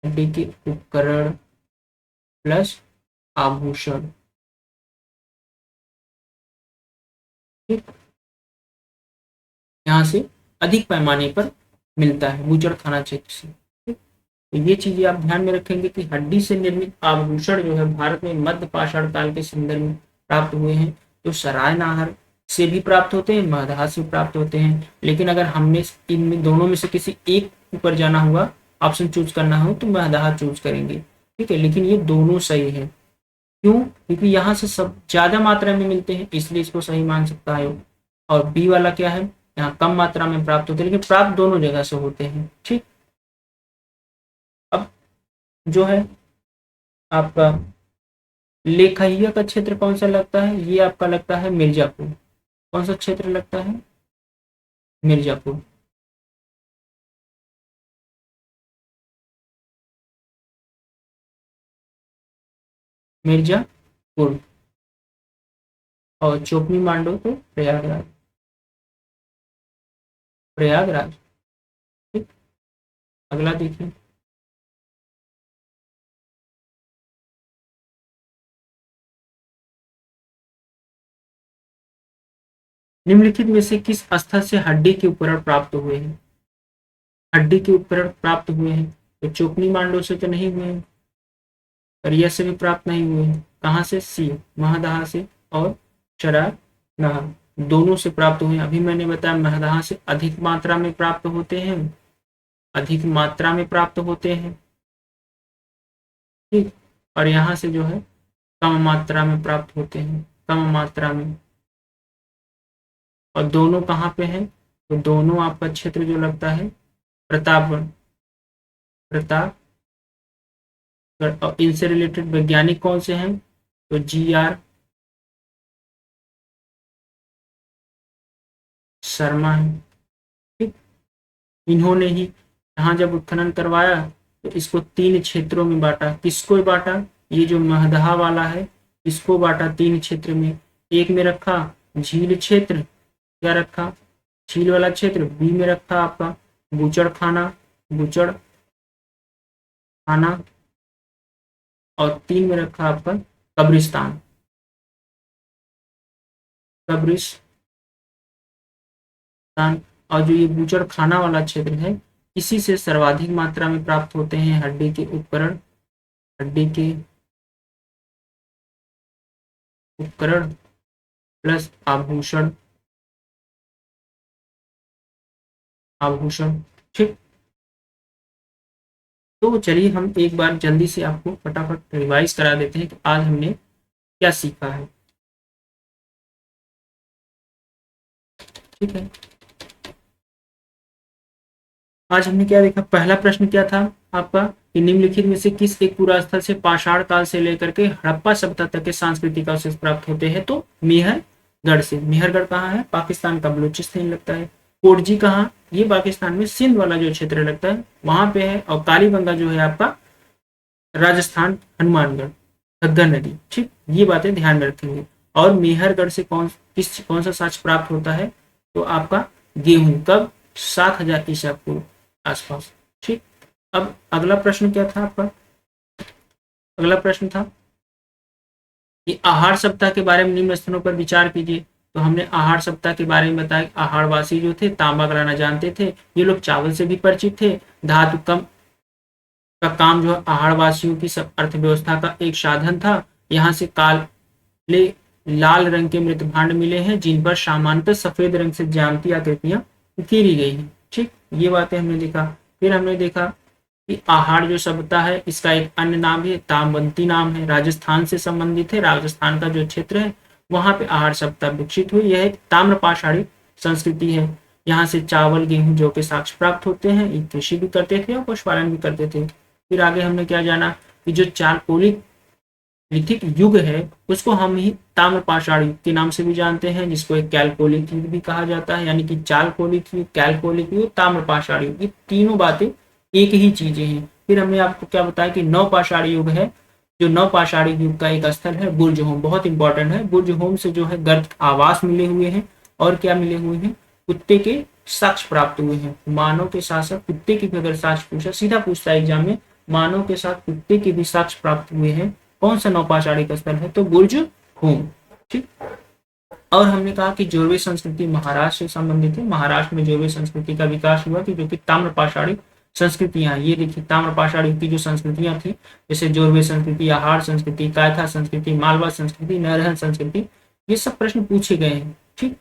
हड्डी के उपकरण प्लस आभूषण। ठीक, यहाँ से अधिक पैमाने पर मिलता है बूचड़ खाना क्षेत्र से। ठीक? तो ये चीजें आप ध्यान में रखेंगे कि हड्डी से निर्मित आभूषण जो है भारत में मध्य पाषाण काल के संदर्भ में प्राप्त हुए हैं। तो सराय नाहर से भी प्राप्त होते हैं, महदहा से प्राप्त होते हैं, लेकिन अगर हमने इन दोनों में से किसी एक ऊपर जाना हुआ, ऑप्शन चूज करना हो, तो महदहा चूज करेंगे। ठीक है, लेकिन ये दोनों सही है। क्यों? क्योंकि यहाँ से सब ज्यादा मात्रा में मिलते हैं, इसलिए इसको सही मान सकता है। और बी वाला क्या है? यहाँ कम मात्रा में प्राप्त होते हैं, लेकिन प्राप्त दोनों जगह से होते हैं। ठीक, अब जो है आपका लेखहिया का क्षेत्र कौन सा लगता है? ये आपका लगता है मिर्जापुर। कौन सा क्षेत्र लगता है? मिर्जापुर। मिर्जापुर। और चोपनी मांडो तो प्रयागराज, प्रयागराज। ठीक, अगला देखिए। निम्नलिखित में से किस स्थल से हड्डी के उपकरण प्राप्त हुए हैं? हड्डी के उपकरण प्राप्त हुए हैं तो चोकनी मांडो से तो नहीं हुए हैं, करिया से भी प्राप्त नहीं हुए हैं। कहाँ से? सी, महदाह से और चरानाह दोनों से प्राप्त हुए हैं। अभी मैंने बताया महदाह से अधिक मात्रा में प्राप्त होते हैं, अधिक मात्रा में प्राप्त होते हैं, ठीक। और यहाँ से जो है कम मात्रा में प्राप्त होते हैं, कम मात्रा में। और दोनों कहाँ पे हैं? तो दोनों आपका क्षेत्र जो लगता है प्रतापगढ़, प्रताप। और इनसे रिलेटेड वैज्ञानिक कौन से हैं? तो GR शर्मा है, ठीक। इन्होंने ही यहाँ जब उत्खनन करवाया तो इसको 3 क्षेत्रों में बांटा। किसको बांटा? ये जो महदहा वाला है इसको बांटा 3 क्षेत्र में। एक में रखा झील क्षेत्र, क्या रखा? झील वाला क्षेत्र। बी में रखा आपका बूचड़ खाना, बूचड़ खाना। और 3 में रखा आपका कब्रिस्तान, कब्रिस्तान। और जो ये बूचड़ खाना वाला क्षेत्र है इसी से सर्वाधिक मात्रा में प्राप्त होते हैं हड्डी के उपकरण, हड्डी के उपकरण प्लस आभूषण, आभूषण, ठीक। तो चलिए हम एक बार जल्दी से आपको फटाफट रिवाइज करा देते हैं कि आज हमने क्या सीखा है, ठीक है। आज हमने क्या देखा? पहला प्रश्न क्या था आपका कि निम्नलिखित में से किस एक पुरास्थल से पाषाण काल से लेकर के हड़प्पा सभ्यता तक के सांस्कृतिक अवशेष प्राप्त होते हैं? तो मेहरगढ़ से। मेहरगढ़ कहाँ है? पाकिस्तान का बलूचिस्तान लगता है। कोटजी कहाँ? ये पाकिस्तान में सिंध वाला जो क्षेत्र लगता है वहां पे है। और कालीबंगा जो है आपका राजस्थान, हनुमानगढ़, घग्गर नदी, ठीक। ये बातें ध्यान में रखेंगे। और मेहरगढ़ से कौन सा साक्ष्य प्राप्त होता है? तो आपका गेहूं, कब? 7000 ईसा पूर्व आसपास, ठीक। अब अगला प्रश्न क्या था आपका? अगला प्रश्न था कि आहार सप्ताह के बारे में निम्न स्थानों पर विचार कीजिए। तो हमने आहार सप्ताह के बारे में बताया। आहारवासी जो थे तांबा गलाना जानते थे, ये लोग चावल से भी परिचित थे। धातु कम का काम जो है आहार वासियों की सब अर्थव्यवस्था का एक साधन था। यहाँ से काले लाल रंग के मृत भांड मिले हैं जिन पर सामान्यतः सफेद रंग से ज्यामितीय आकृतियां उकेरी गई हैं, ठीक। ये बातें हमने देखा। फिर हमने देखा कि आहार जो सभ्यता है इसका एक अन्य नाम है तामवंती नाम है, राजस्थान से संबंधित है। राजस्थान का जो क्षेत्र है वहां पे आहार सभ्यता विकसित हुई। यह एक ताम्रपाषाणी संस्कृति है। यहाँ से चावल, गेहूं, जौ के साक्ष्य प्राप्त होते हैं। ये कृषि भी करते थे और पशुपालन भी करते थे। फिर आगे हमने क्या जाना कि जो चालकोलिक लिथिक युग है उसको हम ही ताम्रपाषाण युग के नाम से भी जानते हैं, जिसको एक कैलकोलिक युग भी कहा जाता है। यानी कि चालकोलिक युग, कैलकोलिक युग, ताम्रपाषाण युग, ये तीनों बातें एक ही चीजें हैं। फिर हमने आपको क्या बताया कि नवपाषाण युग है। जो नवपाषाण युग का एक स्थल है बुर्ज होम, बहुत इंपॉर्टेंट है। बुर्ज होम से जो है गर्भ आवास मिले हुए हैं और क्या मिले हुए हैं? कुत्ते के साक्ष्य प्राप्त हुए हैं। मानव के साथ साथ कुत्ते की भी अगर साक्ष्य पूछा, सीधा पूछता है एग्जाम में, मानव के साथ कुत्ते के भी साक्ष्य प्राप्त हुए हैं। कौन सा नवपाषाणी का स्थल है? तो बुर्ज होम, ठीक। और हमने कहा कि जोरवे संस्कृति महाराष्ट्र से संबंधित है। महाराष्ट्र में जोरवे संस्कृति का विकास हुआ कि जो कि ताम्रपाषाणी संस्कृतियां, ये देखिए ताम्रपाषाणी की जो संस्कृतियां थी जैसे जोरवे संस्कृति, आहार संस्कृति, कायथा संस्कृति, मालवा संस्कृति, नरहन संस्कृति, ये सब प्रश्न पूछे गए हैं, ठीक।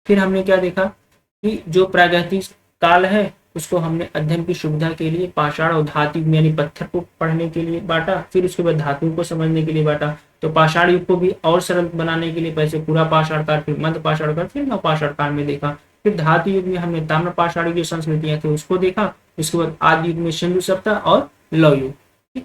फिर हमने क्या देखा कि जो प्रागैतिक काल है उसको हमने अध्ययन की सुविधा के लिए पाषाण और धातु यानी पत्थर को पढ़ने के लिए बांटा। फिर उसके बाद धातुओं को समझने के लिए बांटा। तो पाषाण युग को भी और सरल बनाने के लिए पहले पूरा पाषाण काल, फिर मध्य पाषाण काल, फिर नवपाषाण काल में देखा। फिर धातु युग में हमने ताम्र पाषाणी जो संस्कृतियां थी उसको देखा। उसके बाद आदि युग में सिंधु सभ्यता और लौ युग।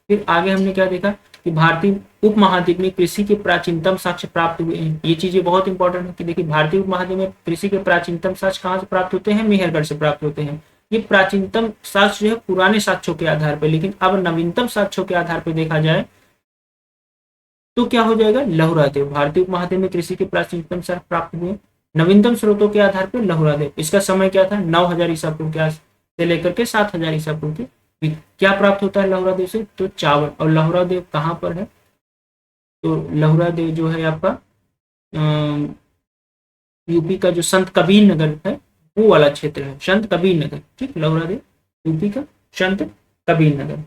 फिर आगे हमने क्या देखा कि भारतीय उपमहाद्वीप में कृषि के प्राचीनतम साक्ष्य प्राप्त हुए हैं। ये चीजें बहुत इंपॉर्टेंट है कि देखिए भारतीय उपमहाद्वीप में कृषि के प्राचीनतम साक्ष्य कहाँ से प्राप्त होते हैं? मेहरगढ़ से प्राप्त होते हैं। ये प्राचीनतम साक्ष्य जो है पुराने साक्ष्यों के आधार पर, लेकिन अब नवीनतम साक्ष्यों के आधार पर देखा जाए तो क्या हो जाएगा? लहुरादेव। भारतीय उपमहाद्वीप में कृषि के प्राचीनतम साक्ष्य प्राप्त हुए नवीनतम स्रोतों के आधार पर लहुरादेव। इसका समय क्या था? 9000 ईसा पूर्व के से लेकर के 7000 ईसा पूर्व के। क्या प्राप्त होता है लहुरादेव से? तो चावल। और लहुरादेव कहाँ पर है? तो लहुरादेव जो है आपका यूपी का जो संत कबीर नगर है वो वाला क्षेत्र है, संत कबीर नगर। ठीक, लौहरादेव यूपी का संत कबीर नगर।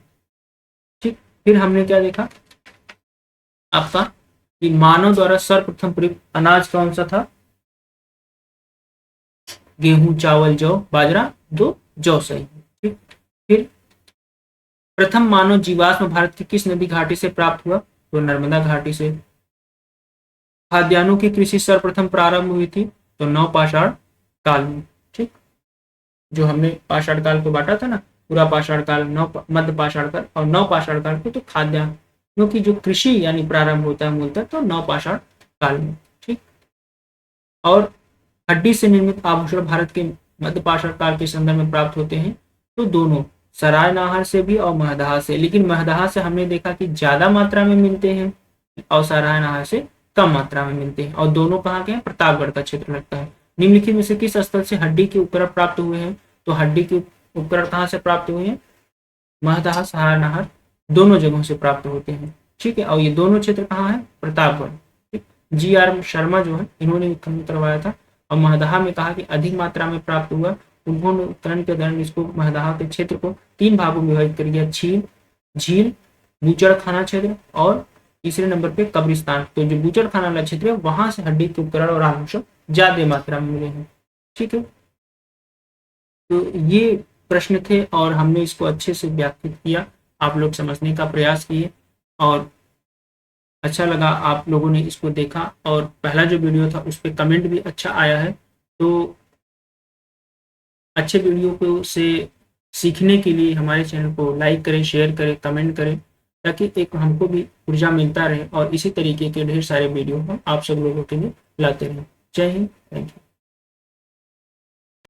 ठीक, फिर हमने क्या देखा आपका कि मानव द्वारा सर्वप्रथम प्रयुक्त अनाज कौन सा था? गेहूं, चावल, जौ, बाजरा, दो जौ सही। ठीक, फिर प्रथम मानव जीवाश्म भारत की किस नदी घाटी से प्राप्त हुआ? तो नर्मदा घाटी से। खाद्यान्नों की कृषि सर्वप्रथम प्रारंभ हुई थी तो नवपाषाण काल में। ठीक, जो हमने पाषाण काल को बांटा था ना, पूरा पाषाण काल, मध्य पाषाण काल और नवपाषाण काल को, तो खाद्यान्नों की जो कृषि यानी प्रारंभ होता है मूलतः तो नवपाषाण काल में। ठीक, और हड्डी से निर्मित आभूषण भारत के मध्य पाषाण काल के संदर्भ में प्राप्त होते हैं तो दोनों सरायनाहर से भी और महदहा से, लेकिन महदहा से हमने देखा कि ज्यादा मात्रा में मिलते हैं और सरायनाहर से कम मात्रा में मिलते हैं। और दोनों कहाँ के हैं? प्रतापगढ़ का क्षेत्र लगता है। निम्नलिखित में से किस स्थल से हड्डी के उपकरण प्राप्त हुए हैं? तो हड्डी के उपकरण कहाँ से प्राप्त हुए हैं? महदहा, सरायनाहर दोनों जगहों से प्राप्त होते हैं। ठीक है, और ये दोनों क्षेत्र कहाँ है? प्रतापगढ़। GR शर्मा जो है इन्होंने करवाया था और महदहा में कहा कि अधिक मात्रा में प्राप्त हुआ। उन्होंने उत्खनन के दौरान इसको महदहा के क्षेत्र को 3 भागों में विभाजित कर दिया, झील, बूचड़खाना क्षेत्र और तीसरे नंबर पे कब्रिस्तान। तो जो बूचड़खाना वाला क्षेत्र है वहां से हड्डी के उपकरण और आभूषण ज्यादा मात्रा में मिले हैं। ठीक है, तो ये प्रश्न थे और हमने इसको अच्छे से व्याख्यात किया, आप लोग समझने का प्रयास किए और अच्छा लगा आप लोगों ने इसको देखा। और पहला जो वीडियो था उस पर कमेंट भी अच्छा आया है, तो अच्छे वीडियो को से सीखने के लिए हमारे चैनल को लाइक करें, शेयर करें, कमेंट करें, ताकि एक हमको भी ऊर्जा मिलता रहे और इसी तरीके के ढेर सारे वीडियो हम आप सब लोगों के लिए लाते रहें। जय हिंद, थैंक यू।